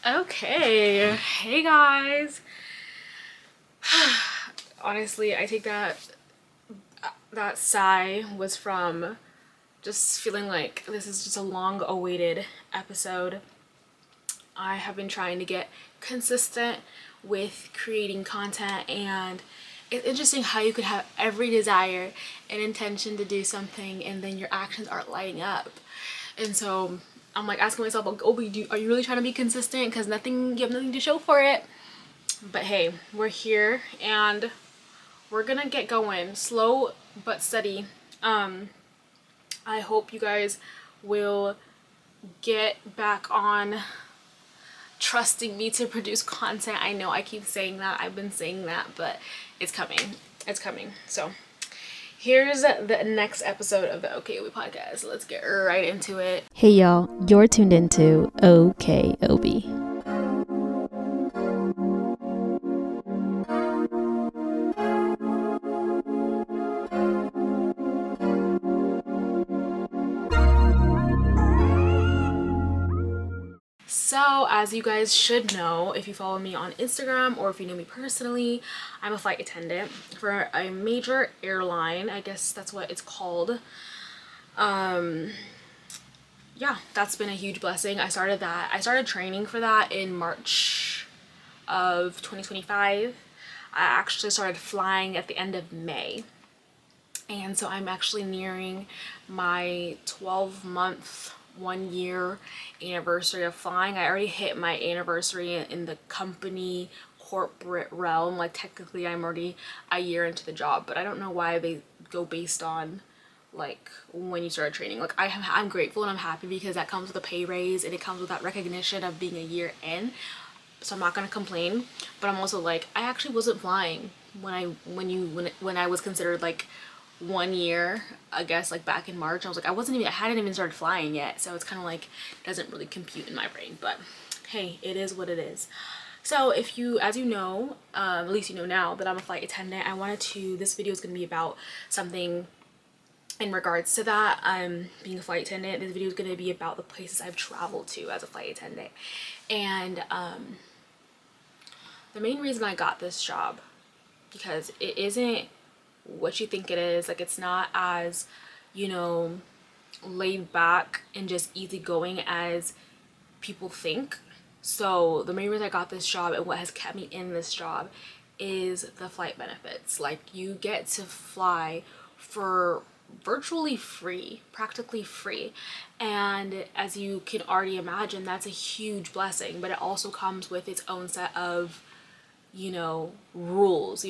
Okay, hey guys. Honestly, I think that sigh was from just feeling like this is just a long awaited episode. I have been trying to get consistent with creating content, and it's interesting how you could have every desire and intention to do something and then your actions aren't lighting up. And so I'm like asking myself, like, oh, are you really trying to be consistent? Because you have nothing to show for it. But hey, we're here and we're gonna get going slow but steady. I hope you guys will get back on trusting me to produce content. I know I keep saying that, I've been saying that, but it's coming. So here's the next episode of the OKOB podcast. Let's get right into it. Hey y'all, you're tuned into OKOB. So, as you guys should know, if you follow me on Instagram or if you know me personally, I'm a flight attendant for a major airline. I guess that's what it's called. Yeah, that's been a huge blessing. I started training for that in March of 2025. I actually started flying at the end of May. And so I'm actually nearing my 12-month 1 year anniversary of flying. I already hit my anniversary in the company corporate realm. Like technically I'm already a year into the job, but I don't know why they go based on like when you started training. Like I'm grateful and I'm happy because that comes with a pay raise and it comes with that recognition of being a year in. So I'm not gonna complain, but I'm also like, I actually wasn't flying when I was considered like 1 year, I guess, like back in March. I hadn't even started flying yet, so it's kind of like doesn't really compute in my brain. But hey, it is what it is. So if you, as you know, at least you know now that I'm a flight attendant, this video is going to be about something in regards to that. Being a flight attendant, this video is going to be about the places I've traveled to as a flight attendant. And the main reason I got this job, because it isn't what you think it is. Like, it's not as, laid back and just easygoing as people think. So the main reason I got this job and what has kept me in this job is the flight benefits. Like, you get to fly for virtually free, practically free. And as you can already imagine, that's a huge blessing, but it also comes with its own set of, rules,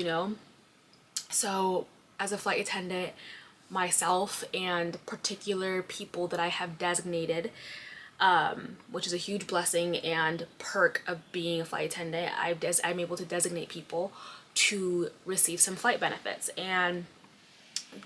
So as a flight attendant, myself and particular people that I have designated, which is a huge blessing and perk of being a flight attendant, I'm able to designate people to receive some flight benefits. And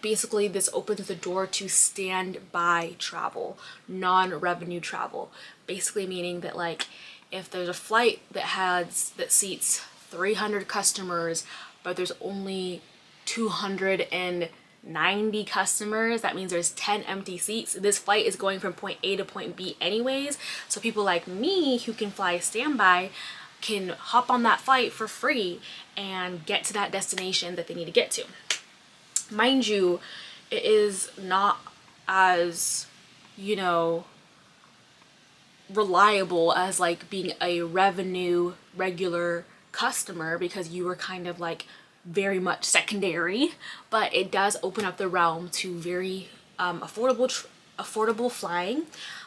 basically this opens the door to standby travel, non-revenue travel. Basically meaning that, like, if there's a flight that seats 300 customers, but there's only 290 customers, that means there's 10 empty seats. This flight is going from point A to point B anyways, so people like me who can fly standby can hop on that flight for free and get to that destination that they need to get to. Mind you, it is not as, reliable as like being a revenue regular customer, because you were kind of like very much secondary, but it does open up the realm to very affordable flying.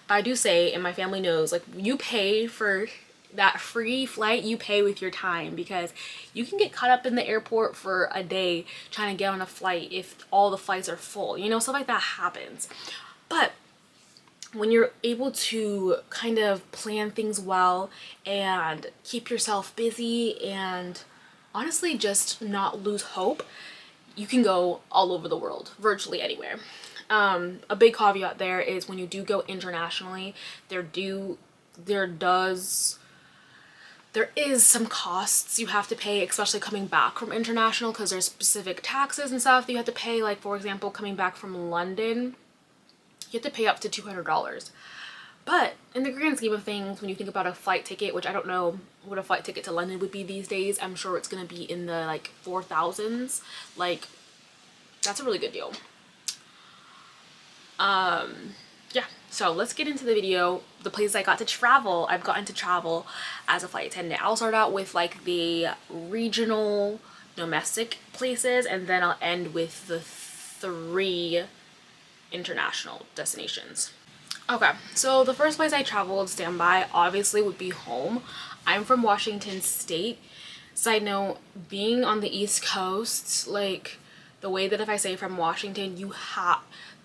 But I do say, and my family knows, like, you pay for that free flight, you pay with your time, because you can get caught up in the airport for a day trying to get on a flight if all the flights are full, stuff like that happens. But when you're able to kind of plan things well and keep yourself busy and honestly just not lose hope, you can go all over the world, virtually anywhere. A big caveat there is when you do go internationally, there is some costs you have to pay, especially coming back from international, because there's specific taxes and stuff that you have to pay. Like, for example, coming back from London, you have to pay up to $200. But in the grand scheme of things, when you think about a flight ticket, which I don't know what a flight ticket to London would be these days, I'm sure it's gonna be in the like 4,000s. Like, that's a really good deal. Yeah, so let's get into the video. The places I got to travel. I've gotten to travel as a flight attendant. I'll start out with like the regional domestic places, and then I'll end with the 3 international destinations. Okay, so the first place I traveled standby obviously would be home. I'm from Washington State. Side note, being on the East Coast, like the way that if I say from Washington,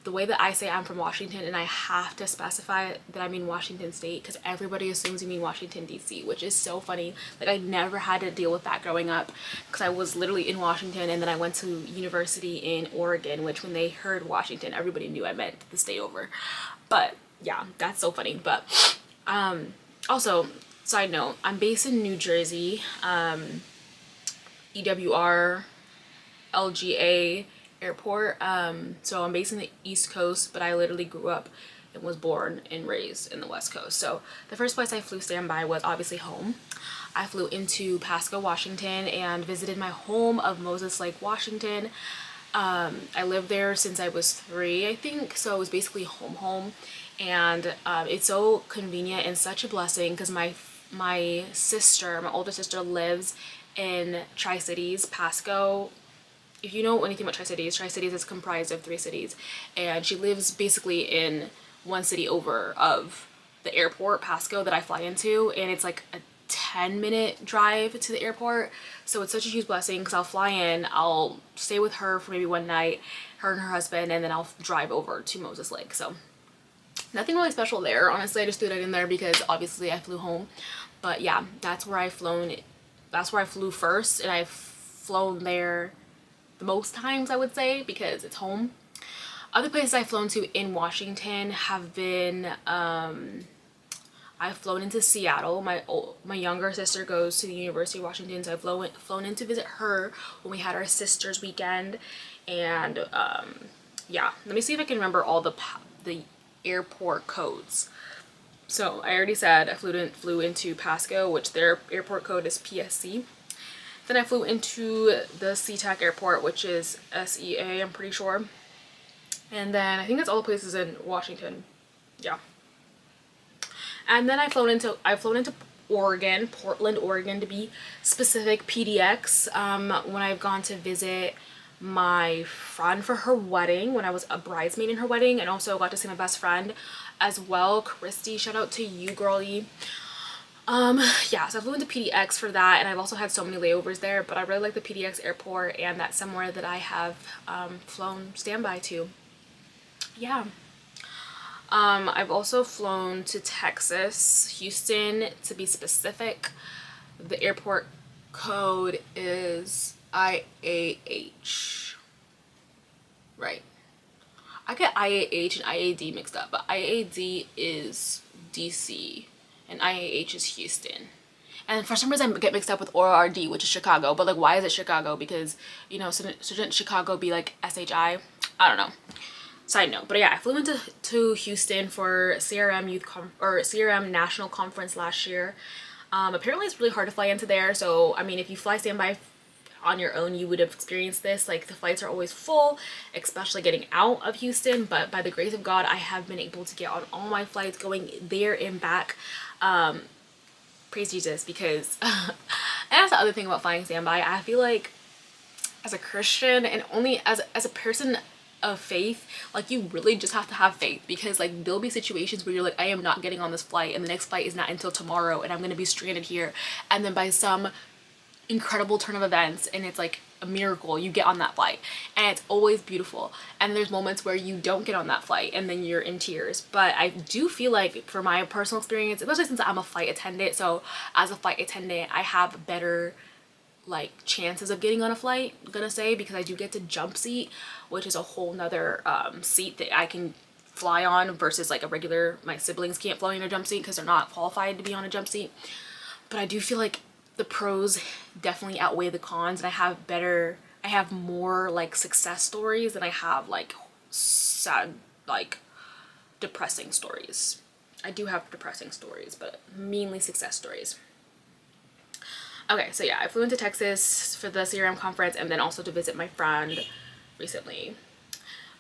the way that I say I'm from Washington, and I have to specify that I mean Washington State, because everybody assumes you mean Washington DC, which is so funny. Like, I never had to deal with that growing up, because I was literally in Washington, and then I went to university in Oregon, which when they heard Washington, everybody knew I meant the state over. But yeah, that's so funny. But also, side note, I'm based in New Jersey, EWR LGA airport. So I'm based in the East Coast, but I literally grew up and was born and raised in the West Coast. So the first place I flew standby was obviously home. I flew into Pasco, Washington, and visited my home of Moses Lake, Washington. I lived there since I was 3, I think, so it was basically home. And it's so convenient and such a blessing, because my older sister lives in Tri-Cities, Pasco. If you know anything about Tri-Cities is comprised of 3 cities, and she lives basically in one city over of the airport, Pasco, that I fly into, and it's like a 10-minute drive to the airport. So it's such a huge blessing, because I'll fly in, I'll stay with her for maybe one night, her and her husband, and then I'll drive over to Moses Lake. So nothing really special there, honestly. I just threw that in there because obviously I flew home. But yeah, that's where I flew first, and I've flown there the most times, I would say, because it's home. Other places I've flown to in Washington have been, I've flown into Seattle. My younger sister goes to the University of Washington, so I've flown in to visit her when we had our sisters weekend. And yeah, let me see if I can remember all the airport codes. So I already said I flew into Pasco, which their airport code is PSC. Then I flew into the SeaTac airport, which is SEA, I'm pretty sure. And then I think that's all the places in Washington. Yeah. And then I've flown into Oregon, Portland, Oregon to be specific, PDX, when I've gone to visit my friend for her wedding, when I was a bridesmaid in her wedding, and also got to see my best friend as well, Christy. Shout out to you, girlie. Yeah, so I flew into PDX for that, and I've also had so many layovers there, but I really like the PDX airport, and that's somewhere that I have flown standby to. Yeah. I've also flown to Texas, Houston to be specific. The airport code is IAH. Right. I get IAH and IAD mixed up, but IAD is DC and IAH is Houston. And for some reason I get mixed up with ORD, which is Chicago. But like, why is it Chicago? Because, you know, shouldn't Chicago be like SHI? I don't know. Side note. But yeah, I flew into Houston for CRM CRM National Conference last year. Apparently it's really hard to fly into there. So I mean, if you fly standby on your own, you would have experienced this. Like, the flights are always full, especially getting out of Houston. But by the grace of God, I have been able to get on all my flights going there and back. Praise Jesus, because and that's the other thing about flying standby. I feel like as a Christian, and only as a person of faith, like, you really just have to have faith, because like, there'll be situations where you're like, I am not getting on this flight, and the next flight is not until tomorrow, and I'm gonna be stranded here, and then by some incredible turn of events, and it's like a miracle, you get on that flight, and it's always beautiful. And there's moments where you don't get on that flight, and then you're in tears. But I do feel like, for my personal experience, especially since I'm a flight attendant, so as a flight attendant I have better like chances of getting on a flight, I'm gonna say, because I do get to jump seat, which is a whole nother seat that I can fly on, versus like my siblings can't fly in a jump seat because they're not qualified to be on a jump seat. But I do feel like the pros definitely outweigh the cons, and I have more like success stories than I have like sad, like depressing stories. I do have depressing stories, but mainly success stories. Okay, so yeah, I flew into Texas for the CRM conference and then also to visit my friend recently.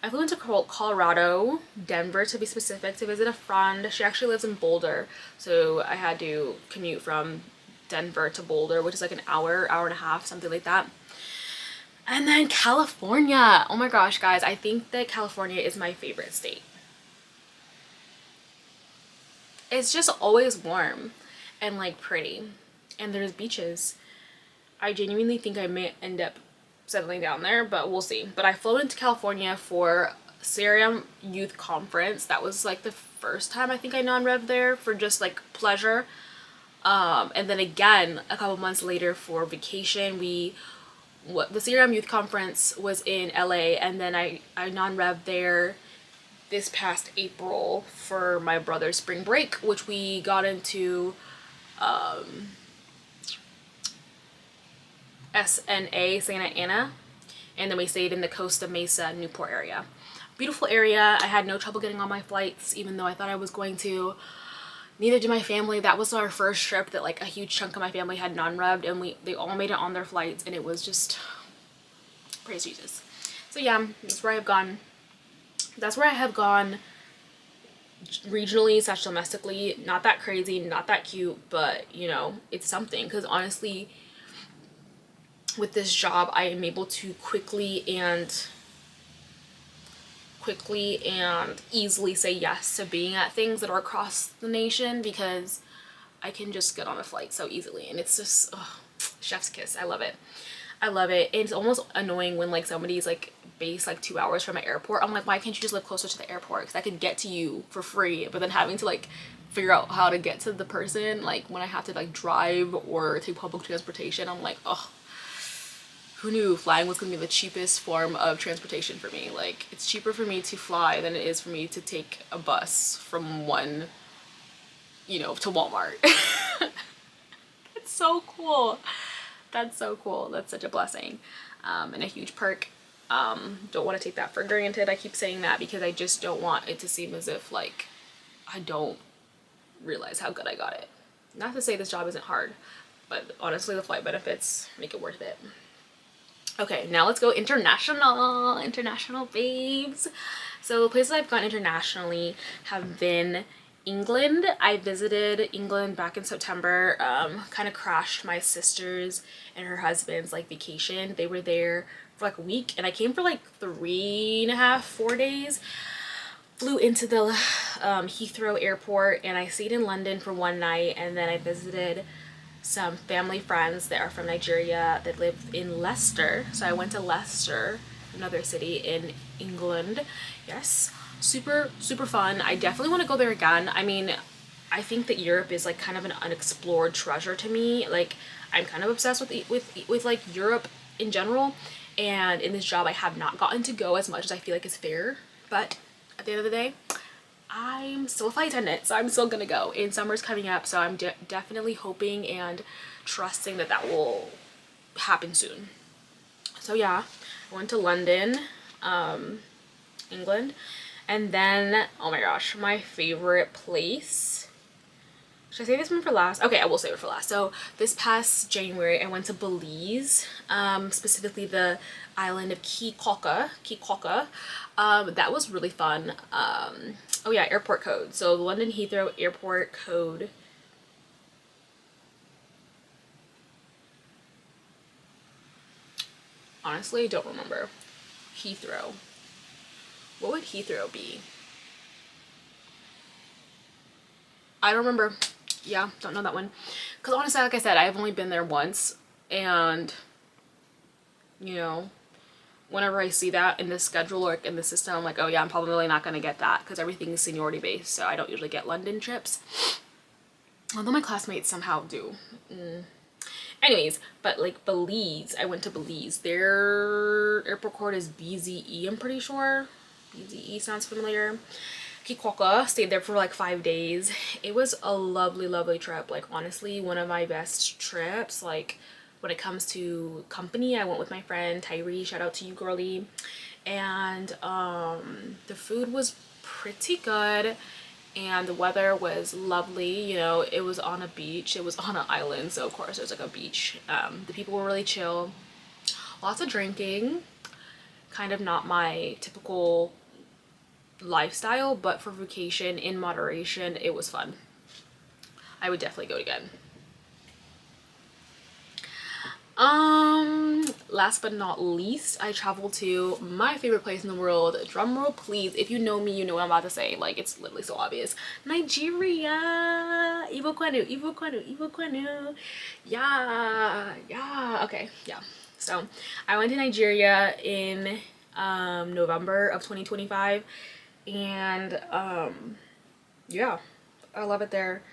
I flew into Colorado, Denver to be specific, to visit a friend. She actually lives in Boulder, so I had to commute from Denver to Boulder, which is like an hour, hour and a half, something like that. And then California. Oh my gosh, guys, I think that California is my favorite state. It's just always warm and like pretty, and there's beaches. I genuinely think I may end up settling down there, but we'll see. But I flew into California for CRM Youth Conference. That was like the first time I think I non-rev there for just like pleasure. And then again, a couple months later for vacation, the CRM Youth Conference was in LA, and then I non-rev there this past April for my brother's spring break, which we got into SNA, Santa Ana, and then we stayed in the Costa Mesa, Newport area. Beautiful area. I had no trouble getting on my flights, even though I thought I was going to. Neither did my family. That was our first trip that like a huge chunk of my family had non-revved, and they all made it on their flights, and it was just praise Jesus. So yeah, that's where I've gone. That's where I have gone regionally / domestically. Not that crazy, not that cute, but you know, it's something, because honestly, with this job, I am able to quickly and easily say yes to being at things that are across the nation, because I can just get on a flight so easily, and it's just chef's kiss. I love it. I love it. It's almost annoying when like somebody's like based like 2 hours from an airport. I'm like, why can't you just live closer to the airport? Because I could get to you for free, but then having to like figure out how to get to the person, like when I have to like drive or take public transportation, I'm like, oh, who knew flying was gonna be the cheapest form of transportation for me? Like, it's cheaper for me to fly than it is for me to take a bus from one, you know, to Walmart. It's so cool. That's so cool. That's such a blessing, and a huge perk. Don't want to take that for granted. I keep saying that because I just don't want it to seem as if like I don't realize how good I got it. Not to say this job isn't hard, but honestly the flight benefits make it worth it. Okay, now let's go international babes. So the places I've gone internationally have been England. I visited England back in September, kind of crashed my sister's and her husband's like vacation. They were there for like a week, and I came for like 3.5, 4 days. Flew into the Heathrow airport, and I stayed in London for one night, and then I visited some family friends that are from Nigeria that live in Leicester. So I went to Leicester, another city in England. Yes, super fun. I definitely want to go there again. I mean, I think that Europe is like kind of an unexplored treasure to me. Like, I'm kind of obsessed with like Europe in general, and in this job I have not gotten to go as much as I feel like is fair, but at the end of the day, I'm still a flight attendant, so I'm still gonna go. And summer's coming up, so I'm definitely hoping and trusting that that will happen soon. So yeah, I went to London, England, and then, oh my gosh, my favorite place. Should I save this one for last? Okay, I will save it for last. So this past January, I went to Belize, specifically the island of Kikoka. That was really fun. Oh yeah, airport code. So the London Heathrow airport code. Honestly, don't remember. Heathrow. What would Heathrow be? I don't remember. Yeah, don't know that one. Because honestly, like I said, I've only been there once, and you know, whenever I see that in the schedule or in the system, I'm like, oh yeah, I'm probably not going to get that, because everything is seniority based, so I don't usually get London trips. Although my classmates somehow do. Anyways, but like Belize, I went to Belize. Their airport code is BZE, I'm pretty sure. BZE sounds familiar. Kikoka, stayed there for like 5 days. It was a lovely trip. Like, honestly, one of my best trips. Like, when it comes to company, I went with my friend Tyree. Shout out to you, girly. And the food was pretty good. and the weather was lovely. You know, it was on a beach, it was on an island, so of course there's like a beach. The people were really chill, lots of drinking, kind of not my typical lifestyle, but for vacation in moderation, it was fun. I would definitely go again. Last but not least, I traveled to my favorite place in the world. Drum roll please. If you know me, you know what I'm about to say. Like, it's literally so obvious. Nigeria. Ivo Kwenu, Ivo Kwenu, Ivo Kwenu. Yeah. Okay, yeah. So I went to Nigeria in November of 2025, and yeah, I love it there.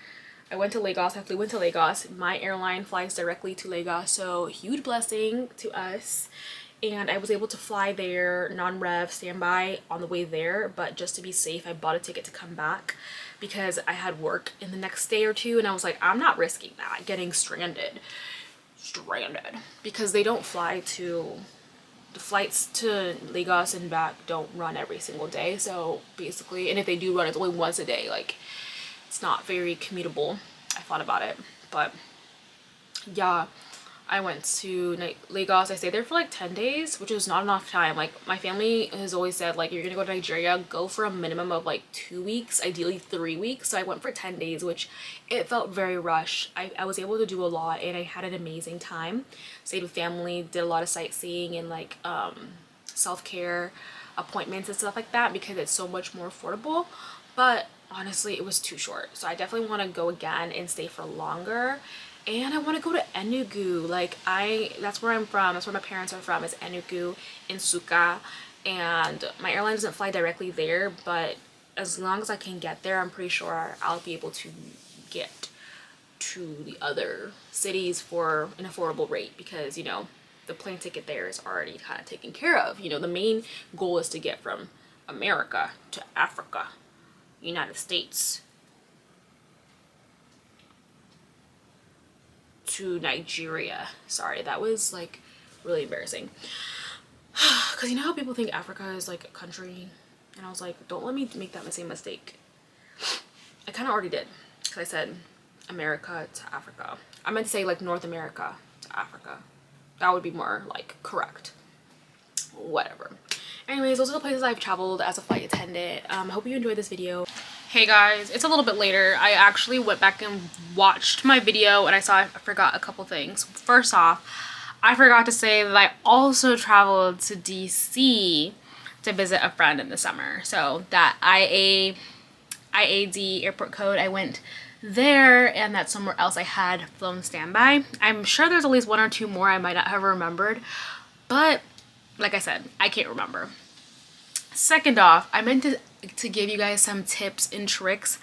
I went to Lagos. I flew into Lagos. My airline flies directly to Lagos, so huge blessing to us. And I was able to fly there non-rev standby on the way there, but just to be safe, I bought a ticket to come back because I had work in the next day or two, and I was like, I'm not risking that, getting stranded, because they don't fly to, the flights to Lagos and back don't run every single day. So basically, and if they do run, it's only once a day. Like, it's not very commutable. I thought about it, but yeah, I went to Lagos. I stayed there for like 10 days, which was not enough time. Like, my family has always said, like, you're gonna go to Nigeria, go for a minimum of like 2 weeks, ideally 3 weeks. So I went for 10 days, which it felt very rushed. I was able to do a lot, and I had an amazing time. Stayed with family, did a lot of sightseeing and like self-care appointments and stuff like that, because it's so much more affordable. But honestly, it was too short, so I definitely want to go again and stay for longer. And I want to go to Enugu. Like, that's where I'm from, that's where my parents are from, is Enugu in Nsukka. And my airline doesn't fly directly there, but as long as I can get there, I'm pretty sure I'll be able to get to the other cities for an affordable rate, because, you know, the plane ticket there is already kind of taken care of. You know, the main goal is to get from America to Africa, United States to Nigeria. Sorry, that was like really embarrassing. Because you know how people think Africa is like a country? And I was like, don't let me make that same mistake. I kind of already did, because I said America to Africa. I meant to say like North America to Africa. That would be more like correct. Whatever. Anyways, those are the places I've traveled as a flight attendant. I hope you enjoyed this video. Hey guys, it's a little bit later. I actually went back and watched my video, and I forgot a couple things. First off, I forgot to say that I also traveled to DC to visit a friend in the summer. So that IAD airport code, I went there, and that's somewhere else I had flown standby. I'm sure there's at least one or two more I might not have remembered, but like I said, I can't remember. Second off, I meant to give you guys some tips and tricks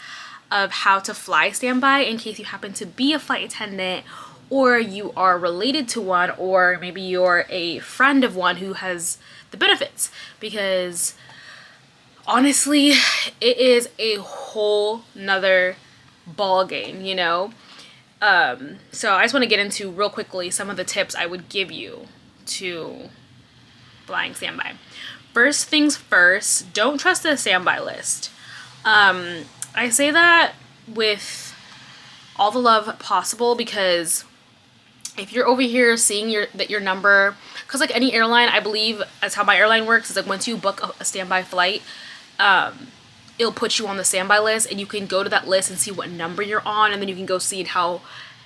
of how to fly standby in case you happen to be a flight attendant, or you are related to one, or maybe you're a friend of one who has the benefits, because honestly, it is a whole nother ball game, you know? So I just want to get into real quickly some of the tips I would give you to flying standby. First things first, don't trust the standby list. I say that with all the love possible, because if you're over here seeing your number, because like any airline, I believe that's how my airline works, is like once you book a standby flight, it'll put you on the standby list, and you can go to that list and see what number you're on, and then you can go see how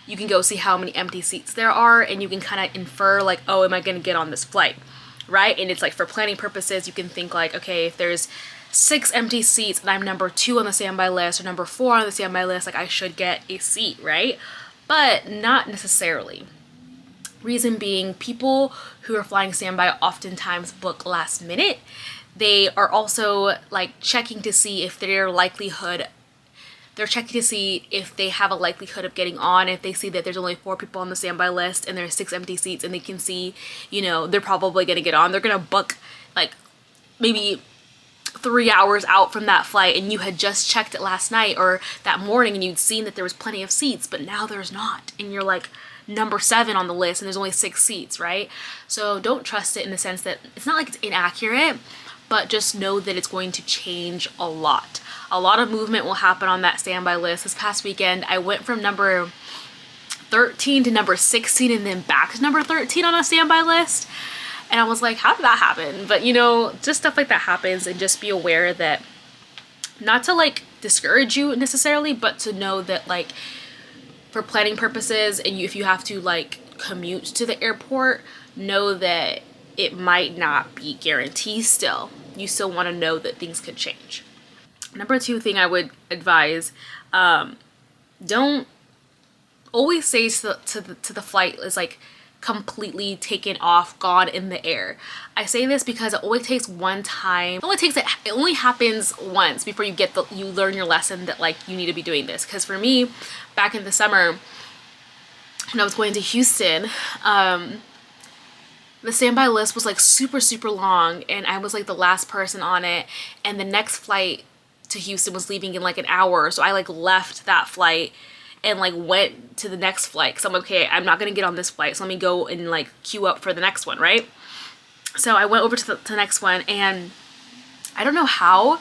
many empty seats there are, and you can kind of infer like, oh, am I gonna get on this flight, right? And it's like, for planning purposes, you can think like, okay, if there's 6 empty seats and I'm number 2 on the standby list or number 4 on the standby list, like I should get a seat, right? But not necessarily. Reason being, people who are flying standby oftentimes book last minute. They are also like checking to see if they're checking to see if they have a likelihood of getting on. If they see that there's only 4 people on the standby list and there's 6 empty seats, and they can see, you know, they're probably gonna get on, they're gonna book like maybe 3 hours out from that flight, and you had just checked it last night or that morning, and you'd seen that there was plenty of seats, but now there's not, and you're like number 7 on the list and there's only 6 seats, right? So don't trust it, in the sense that it's not like it's inaccurate, but just know that it's going to change a lot. A lot of movement will happen on that standby list. This past weekend, I went from number 13 to number 16 and then back to number 13 on a standby list. And I was like, how did that happen? But you know, just stuff like that happens, and just be aware that, not to like discourage you necessarily, but to know that like for planning purposes, and if you have to like commute to the airport, know that it might not be guaranteed still. You still want to know that things could change. Number 2 thing I would advise, don't always say to the flight is like completely taken off, gone in the air. I say this because it only takes one time. It only happens once before you learn your lesson that like you need to be doing this. Because for me, back in the summer when I was going to Houston, the standby list was like super long, and I was like the last person on it, and the next flight to Houston was leaving in like an hour. So I like left that flight and like went to the next flight. So I'm like, okay, I'm not gonna get on this flight, so let me go and like queue up for the next one, right? So I went over to the next one, and I don't know how,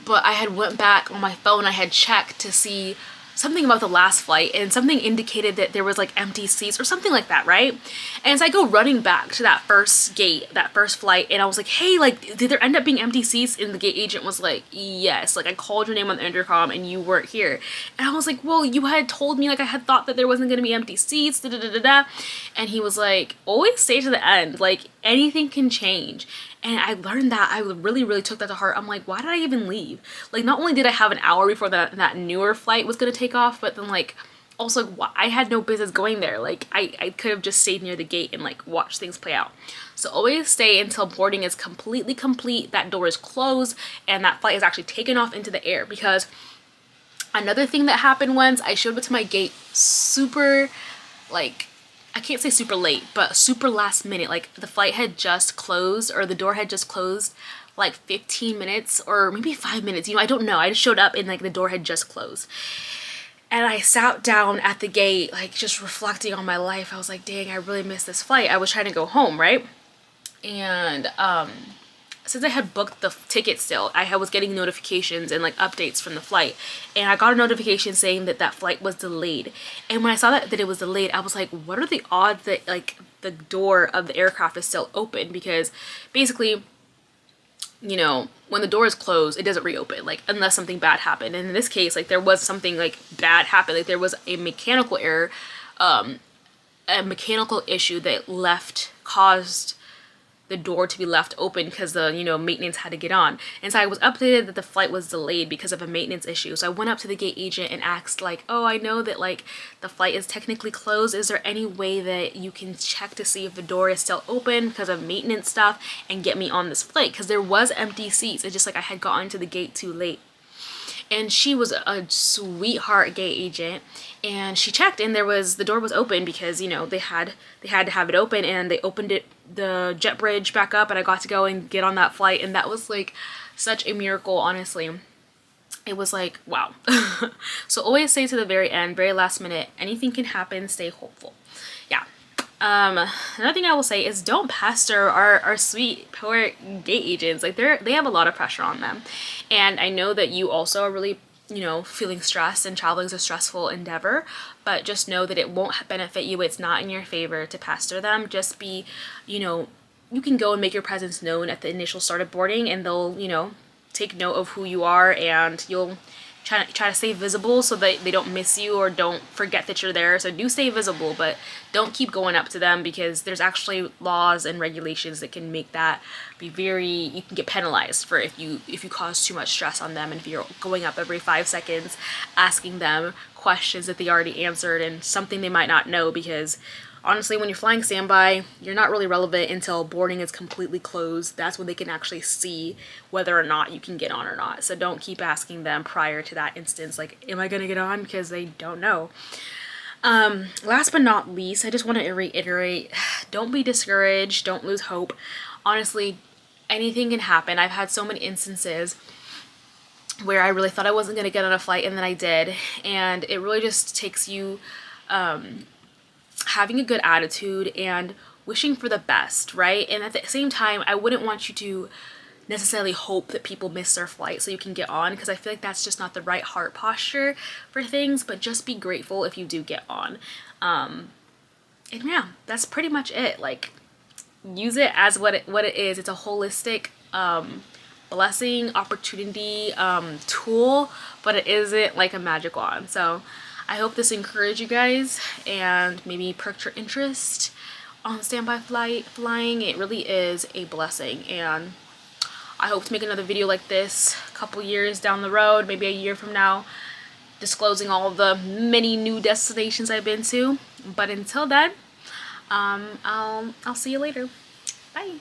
but I had went back on my phone. I had checked to see something about the last flight, and something indicated that there was like empty seats or something like that, right? And so I go running back to that first gate, that first flight, and I was like, hey, like, did there end up being empty seats? And the gate agent was like, yes, like I called your name on the intercom and you weren't here. And I was like, well, you had told me, like I had thought that there wasn't gonna be empty seats, da da da da da. And he was like, always stay to the end, like anything can change. And I learned that. I really took that to heart. I'm like, why did I even leave? Like, not only did I have an hour before that newer flight was gonna take off, but then like also like, I had no business going there. Like I could have just stayed near the gate and like watched things play out. So always stay until boarding is completely complete, that door is closed, and that flight is actually taken off into the air. Because another thing that happened once, I showed up to my gate super, like, I can't say super late, but super last minute. Like the flight had just closed, or the door had just closed like 15 minutes or maybe 5 minutes. You know, I don't know. I just showed up and like the door had just closed. And I sat down at the gate, like just reflecting on my life. I was like, dang, I really missed this flight. I was trying to go home, right? And since I had booked the ticket still, I was getting notifications and like updates from the flight, and I got a notification saying that that flight was delayed. And when I saw that it was delayed, I was like, what are the odds that like the door of the aircraft is still open? Because basically, you know, when the door is closed, it doesn't reopen, like unless something bad happened. And in this case, like there was something like bad happened, like there was a mechanical error, a mechanical issue that caused the door to be left open because the, you know, maintenance had to get on. And so I was updated that the flight was delayed because of a maintenance issue. So I went up to the gate agent and asked like, oh, I know that like the flight is technically closed. Is there any way that you can check to see if the door is still open because of maintenance stuff and get me on this flight? Because there was empty seats. It's just like I had gotten to the gate too late. And she was a sweetheart gate agent, and she checked, and the door was open because, you know, they had to have it open, and they opened the jet bridge back up, and I got to go and get on that flight. And that was like such a miracle, honestly. It was like, wow. So always say to the very end, very last minute, anything can happen, stay hopeful. Yeah. Another thing I will say is don't pester our sweet poor gate agents. Like they have a lot of pressure on them. And I know that you also are really, you know, feeling stressed, and traveling is a stressful endeavor, but just know that it won't benefit you. It's not in your favor to pester them. Just be, you know, you can go and make your presence known at the initial start of boarding, and they'll, you know, take note of who you are, and you'll try to stay visible so that they don't miss you or don't forget that you're there. So do stay visible, but don't keep going up to them, because there's actually laws and regulations that can make that be you can get penalized for if you cause too much stress on them, and if you're going up every 5 seconds asking them questions that they already answered and something they might not know. Because honestly, when you're flying standby, you're not really relevant until boarding is completely closed. That's when they can actually see whether or not you can get on or not. So don't keep asking them prior to that instance, like, am I gonna get on? Because they don't know. Last but not least, I just want to reiterate, don't be discouraged, don't lose hope. Honestly, anything can happen. I've had so many instances where I really thought I wasn't gonna get on a flight, and then I did. And it really just takes you having a good attitude and wishing for the best, right? And at the same time, I wouldn't want you to necessarily hope that people miss their flight so you can get on, because I feel like that's just not the right heart posture for things. But just be grateful if you do get on. And yeah, that's pretty much it. Like, use it as what it is. It's a holistic blessing, opportunity, tool, but it isn't like a magic wand. So I hope this encouraged you guys and maybe perked your interest on standby flying. It really is a blessing, and I hope to make another video like this a couple years down the road, maybe a year from now, disclosing all of the many new destinations I've been to. But until then, I'll see you later. Bye.